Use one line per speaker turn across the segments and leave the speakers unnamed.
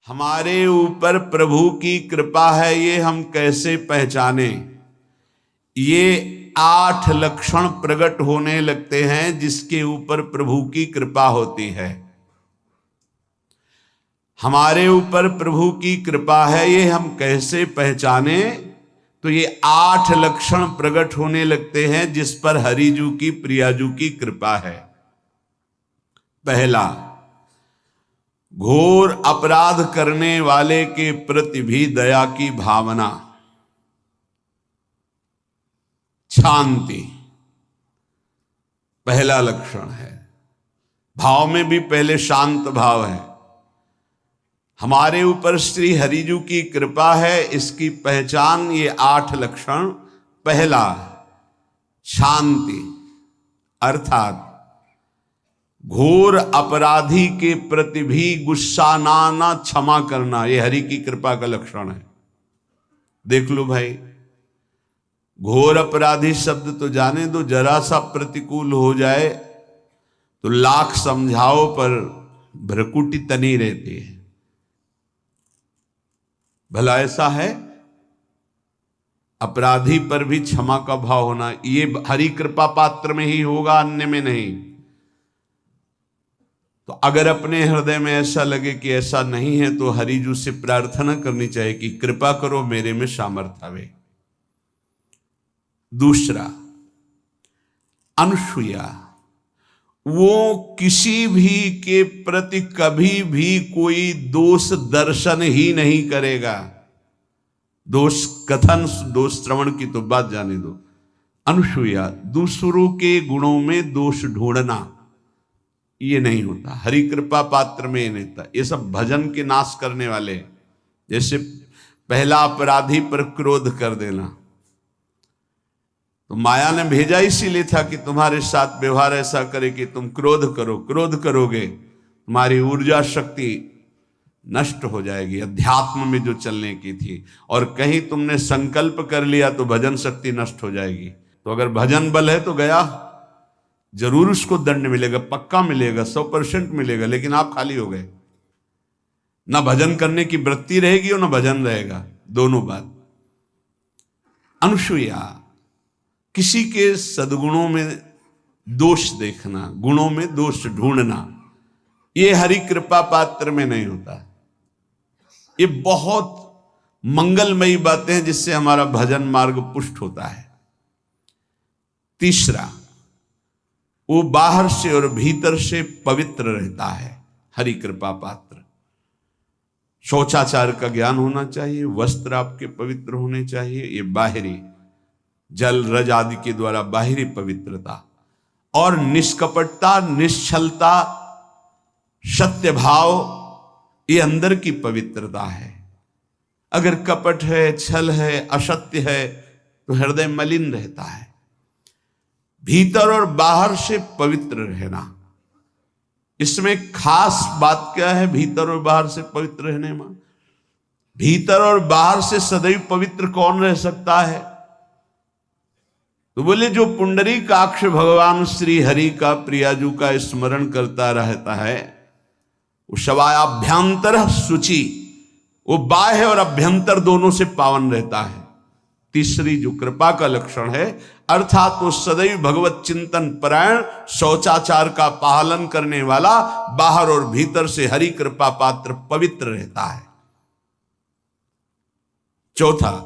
हमारे ऊपर प्रभु की कृपा है ये हम कैसे पहचाने। ये 8 लक्षण प्रकट होने लगते हैं जिसके ऊपर प्रभु की कृपा होती है। हमारे ऊपर प्रभु की कृपा है ये हम कैसे पहचाने, तो ये 8 लक्षण प्रकट होने लगते हैं जिस पर हरिजू की प्रियाजू की कृपा है। पहला, घोर अपराध करने वाले के प्रति भी दया की भावना, शांति पहला लक्षण है। भाव में भी पहले शांत भाव है। हमारे ऊपर श्री हरिजू की कृपा है, इसकी पहचान ये 8 लक्षण। पहला, शांति, अर्थात घोर अपराधी के प्रति भी गुस्सा ना क्षमा करना, ये हरि की कृपा का लक्षण है। देख लो भाई, घोर अपराधी शब्द तो जाने दो, जरा सा प्रतिकूल हो जाए तो लाख समझाओ पर भ्रकुटी तनी रहती है। भला ऐसा है? अपराधी पर भी क्षमा का भाव होना, ये हरि कृपा पात्र में ही होगा, अन्य में नहीं। तो अगर अपने हृदय में ऐसा लगे कि ऐसा नहीं है तो हरिजू से प्रार्थना करनी चाहिए कि कृपा करो, मेरे में सामर्थ्य आवे। दूसरा, अनुसूया, वो किसी भी के प्रति कभी भी कोई दोष दर्शन ही नहीं करेगा। दोष कथन, दोष श्रवण की तो बात जाने दो। अनुसूया, दूसरों के गुणों में दोष ढूंढना ये नहीं होता। हरि कृपा पात्र में ये नहीं होता। ये सब भजन के नाश करने वाले। जैसे पहला अपराधी पर क्रोध कर देना, तो माया ने भेजा इसीलिए था कि तुम्हारे साथ व्यवहार ऐसा करे कि तुम क्रोध करो। क्रोध करोगे तुम्हारी ऊर्जा शक्ति नष्ट हो जाएगी, अध्यात्म में जो चलने की थी। और कहीं तुमने संकल्प कर लिया तो भजन शक्ति नष्ट हो जाएगी। तो अगर भजन बल है तो गया, जरूर उसको दंड मिलेगा, पक्का मिलेगा, 100% मिलेगा, लेकिन आप खाली हो गए। ना भजन करने की वृत्ति रहेगी और ना भजन रहेगा, दोनों बात। अनुसूया, किसी के सद्गुणों में दोष देखना, गुणों में दोष ढूंढना, ये हरि कृपा पात्र में नहीं होता। ये बहुत मंगलमयी बातें हैं जिससे हमारा भजन मार्ग पुष्ट होता है। तीसरा, वो बाहर से और भीतर से पवित्र रहता है, हरि कृपा पात्र। शौचाचार का ज्ञान होना चाहिए, वस्त्र आपके पवित्र होने चाहिए, ये बाहरी जल रज आदि के द्वारा बाहरी पवित्रता। और निष्कपटता, निश्चलता, सत्य भाव, ये अंदर की पवित्रता है। अगर कपट है, छल है, असत्य है तो हृदय मलिन रहता है। भीतर और बाहर से पवित्र रहना, इसमें खास बात क्या है? भीतर और बाहर से पवित्र रहने में, भीतर और बाहर से सदैव पवित्र कौन रह सकता है? तो बोले जो पुंडरीकाक्ष भगवान श्री हरि का, प्रियाजू का स्मरण करता रहता है, वो शवायाभ्यंतर शुचि, वो बाह्य और अभ्यंतर दोनों से पावन रहता है। तीसरी जो कृपा का लक्षण है, अर्थात वो सदैव भगवत चिंतन परायण, शौचाचार का पालन करने वाला, बाहर और भीतर से हरि कृपा पात्र पवित्र रहता है। चौथा,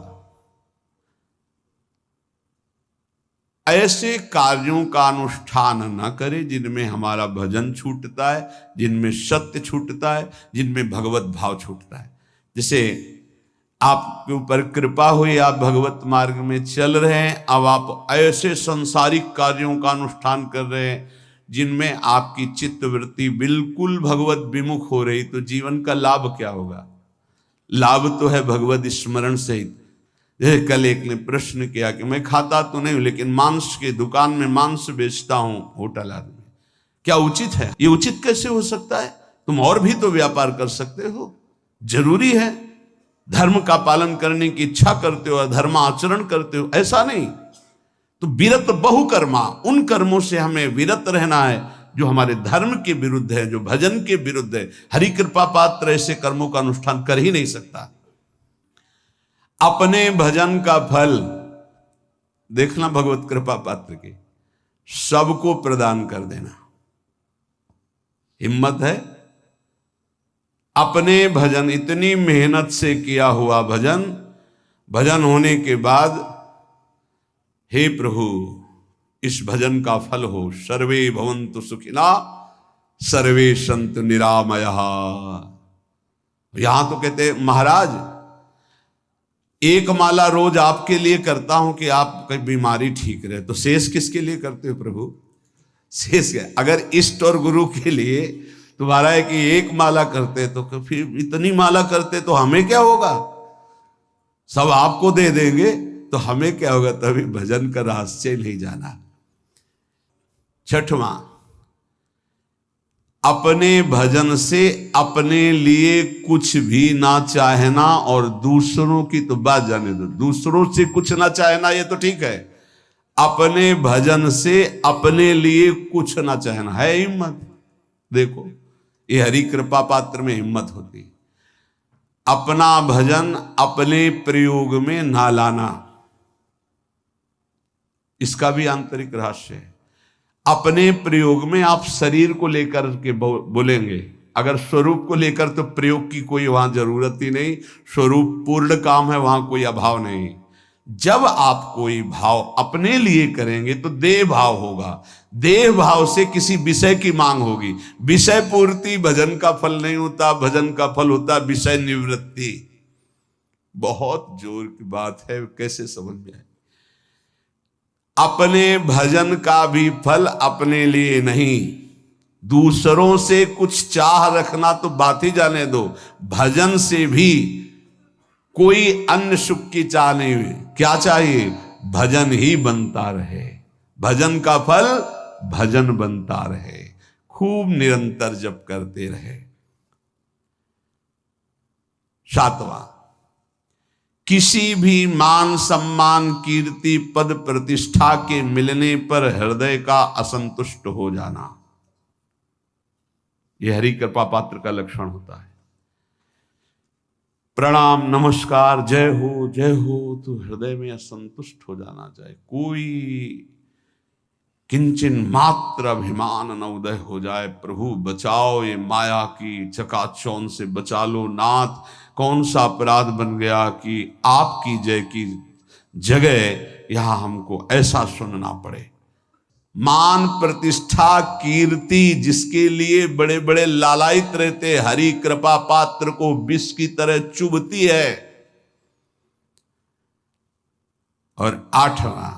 ऐसे कार्यों का अनुष्ठान न करे जिनमें हमारा भजन छूटता है, जिनमें सत्य छूटता है, जिनमें भगवत भाव छूटता है। जैसे आपके ऊपर कृपा हुई, आप भगवत मार्ग में चल रहे हैं, अब आप ऐसे संसारिक कार्यों का अनुष्ठान कर रहे हैं जिनमें आपकी चित्तवृत्ति बिल्कुल भगवत विमुख हो रही, तो जीवन का लाभ क्या होगा? लाभ तो है भगवत स्मरण सहित। जैसे कल एक ने प्रश्न किया कि मैं खाता तो नहीं हूं लेकिन मांस की दुकान में मांस बेचता हूं, होटल आदमी, क्या उचित है? ये उचित कैसे हो सकता है? तुम और भी तो व्यापार कर सकते हो। जरूरी है धर्म का पालन करने की इच्छा करते हो, धर्म आचरण करते हो, ऐसा नहीं। तो विरत बहुकर्मा, उन कर्मों से हमें विरत रहना है जो हमारे धर्म के विरुद्ध है, जो भजन के विरुद्ध है। हरि कृपा पात्र ऐसे कर्मों का अनुष्ठान कर ही नहीं सकता। अपने भजन का फल देखना भगवत कृपा पात्र के, सबको प्रदान कर देना। हिम्मत है? अपने भजन, इतनी मेहनत से किया हुआ भजन, भजन होने के बाद हे प्रभु इस भजन का फल हो, सर्वे भवन्तु सुखिना सर्वे सन्तु निरामयः। यहां तो कहते महाराज एक माला रोज आपके लिए करता हूं कि आपकी बीमारी ठीक रहे, तो शेष किसके लिए करते हो प्रभु? शेष क्या? अगर इष्ट और गुरु के लिए तुम्हारा है कि एक माला करते तो फिर इतनी माला करते तो हमें क्या होगा? सब आपको दे देंगे तो हमें क्या होगा? तभी भजन का रहस्य नहीं जाना। छठवां, अपने भजन से अपने लिए कुछ भी ना चाहना, और दूसरों की तो बात जाने दो, दूसरों से कुछ ना चाहना ये तो ठीक है, अपने भजन से अपने लिए कुछ ना चाहना है हिम्मत। देखो ये हरि कृपा पात्र में हिम्मत होती है। अपना भजन अपने प्रयोग में ना लाना, इसका भी आंतरिक रहस्य है। अपने प्रयोग में आप शरीर को लेकर के बोलेंगे, अगर स्वरूप को लेकर तो प्रयोग की कोई वहां जरूरत ही नहीं, स्वरूप पूर्ण काम है, वहां कोई अभाव नहीं। जब आप कोई भाव अपने लिए करेंगे तो देह भाव होगा, देह भाव से किसी विषय की मांग होगी। विषय पूर्ति भजन का फल नहीं होता, भजन का फल होता विषय निवृत्ति। बहुत जोर की बात है, कैसे समझ में आए? अपने भजन का भी फल अपने लिए नहीं, दूसरों से कुछ चाह रखना तो बात ही जाने दो, भजन से भी कोई अन्य सुख की चाह नहीं हुई। क्या चाहिए? भजन ही बनता रहे, भजन का फल भजन बनता रहे, खूब निरंतर जप करते रहे। सातवां, किसी भी मान सम्मान कीर्ति पद प्रतिष्ठा के मिलने पर हृदय का असंतुष्ट हो जाना, यह हरि कृपा पात्र का लक्षण होता है। प्रणाम नमस्कार जय हो तो हृदय में असंतुष्ट हो जाना चाहिए। कोई किंचन मात्र अभिमान न उदय हो जाए। प्रभु बचाओ, ये माया की चकाचौंध से बचा लो नाथ। कौन सा अपराध बन गया कि आपकी जय की जगह यहां हमको ऐसा सुनना पड़े। मान प्रतिष्ठा कीर्ति जिसके लिए बड़े बड़े लालायित रहते, हरि कृपा पात्र को विष की तरह चुभती है। और आठवां,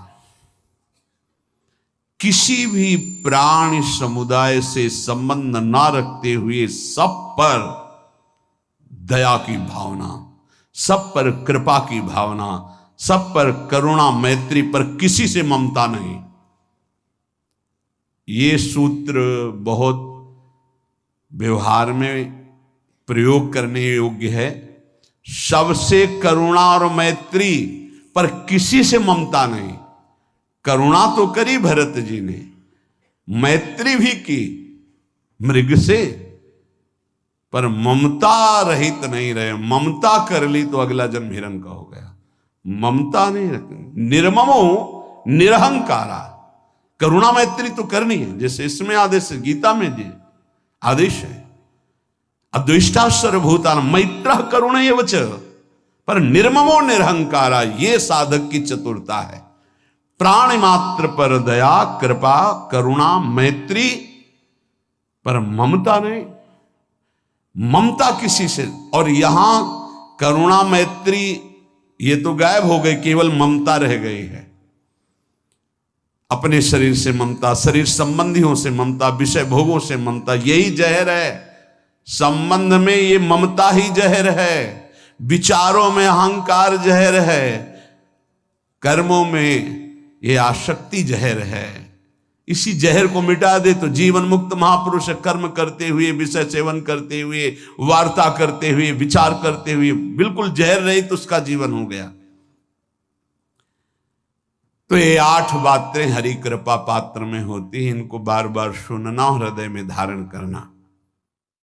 किसी भी प्राणी समुदाय से संबंध ना रखते हुए सब पर दया की भावना, सब पर कृपा की भावना, सब पर करुणा मैत्री, पर किसी से ममता नहीं। ये सूत्र बहुत व्यवहार में प्रयोग करने योग्य है। सबसे करुणा और मैत्री, पर किसी से ममता नहीं। करुणा तो करी भरत जी ने, मैत्री भी की मृग से, पर ममता रहित नहीं रहे। ममता कर ली तो अगला जन्म हिरण का हो गया। ममता नहीं रखनी। निर्ममो निरहंकारा, करुणा मैत्री तो करनी है, जैसे इसमें आदेश है, गीता में जी आदेश है, अद्वेष्टा सर्वभूतान मैत्र करुण एवच, पर निर्ममो निरहंकारा, ये साधक की चतुरता है। प्राण मात्र पर दया कृपा करुणा मैत्री, पर ममता नहीं। ममता किसी से, और यहां करुणा मैत्री ये तो गायब हो गई, केवल ममता रह गई है। अपने शरीर से ममता, शरीर संबंधियों से ममता, विषय भोगों से ममता, यही जहर है। संबंध में ये ममता ही जहर है, विचारों में अहंकार जहर है, कर्मों में ये आसक्ति जहर है। इसी जहर को मिटा दे तो जीवन मुक्त महापुरुष कर्म करते हुए, विषय सेवन करते हुए, वार्ता करते हुए, विचार करते हुए, बिल्कुल जहर रहित उसका जीवन हो गया। तो ये 8 बातें हरि कृपा पात्र में होती हैं, इनको बार बार सुनना और हृदय में धारण करना।